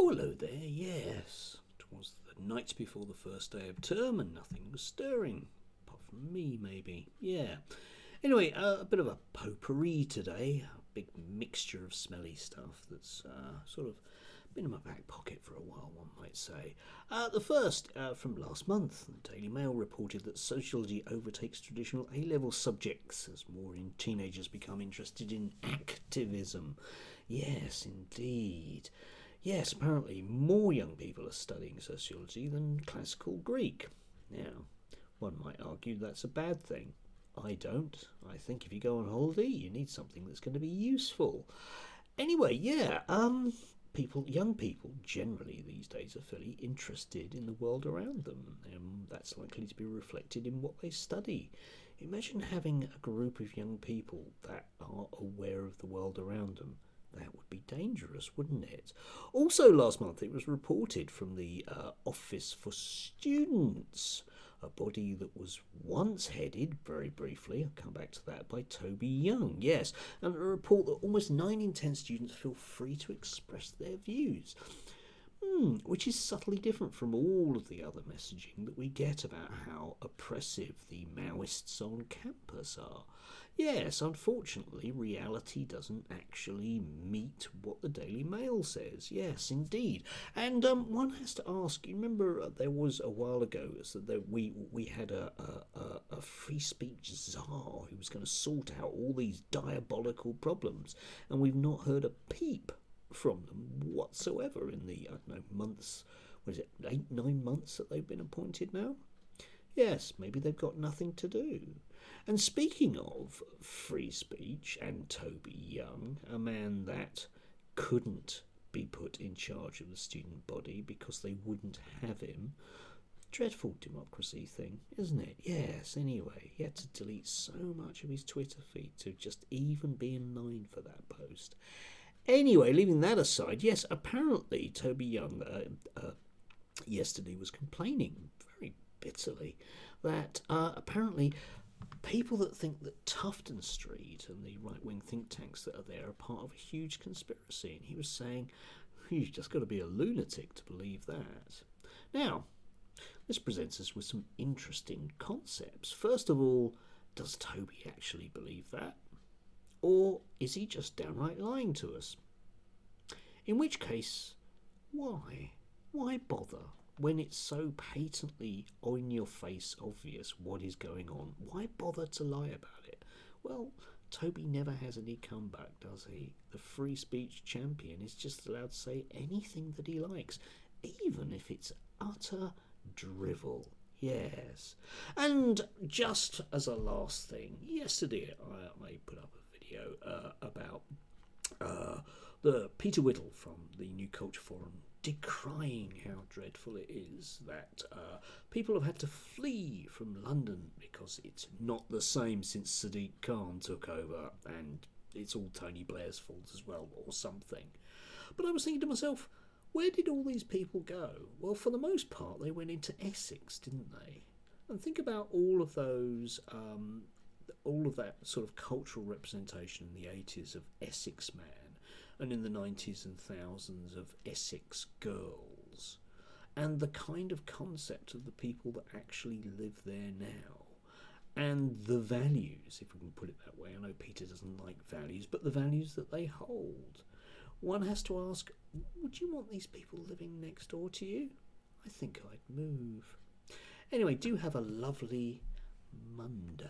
Oh, hello there, yes. It was the night before the first day of term and nothing was stirring. Apart from me, maybe. Yeah. Anyway, a bit of a potpourri today. A big mixture of smelly stuff that's sort of been in my back pocket for a while, one might say. The first from last month, the Daily Mail reported that sociology overtakes traditional A-level subjects as more teenagers become interested in activism. Yes, indeed. Yes, apparently more young people are studying sociology than classical Greek. Now, one might argue that's a bad thing. I don't. I think if you go on holiday, you need something that's going to be useful. Anyway, young people generally these days are fairly interested in the world around them. That's likely to be reflected in what they study. Imagine having a group of young people that are aware of the world around them. That would be dangerous, wouldn't it? Also, last month it was reported from the Office for Students, a body that was once headed, very briefly, I'll come back to that, by Toby Young, yes, and a report that almost 9 in 10 students feel free to express their views. Which is subtly different from all of the other messaging that we get about how oppressive the Maoists on campus are. Yes, unfortunately, reality doesn't actually meet what the Daily Mail says. Yes, indeed. And one has to ask, you remember there was a while ago that we had a free speech czar who was going to sort out all these diabolical problems, and we've not heard a peep from them whatsoever in the, months, 8, 9 months that they've been appointed now? Yes, maybe they've got nothing to do. And speaking of free speech and Toby Young, a man that couldn't be put in charge of the student body because they wouldn't have him, dreadful democracy thing, isn't it? Yes, anyway, he had to delete so much of his Twitter feed to just even be in line for that post. Anyway, leaving that aside, yes, apparently Toby Young yesterday was complaining very bitterly that apparently people that think that Tufton Street and the right-wing think tanks that are there are part of a huge conspiracy, and he was saying, you've just got to be a lunatic to believe that. Now, this presents us with some interesting concepts. First of all, does Toby actually believe that? Or is he just downright lying to us? In which case, why? Why bother when it's so patently on your face obvious what is going on? Why bother to lie about it? Well, Toby never has any comeback, does he? The free speech champion is just allowed to say anything that he likes, even if it's utter drivel. Yes. And just as a last thing, yesterday I put up a video about the Peter Whittle from the New Culture Forum decrying how dreadful it is that people have had to flee from London because it's not the same since Sadiq Khan took over, and it's all Tony Blair's fault as well, or something. But I was thinking to myself, where did all these people go? Well, for the most part, they went into Essex, didn't they? And think about all of those, all of that sort of cultural representation in the 80s of Essex man, and in the 90s and thousands of Essex girls, and the kind of concept of the people that actually live there now, and the values, if we can put it that way. I know Peter doesn't like values, but the values that they hold. One has to ask, would you want these people living next door to you? I think I'd move. Anyway, do have a lovely Monday.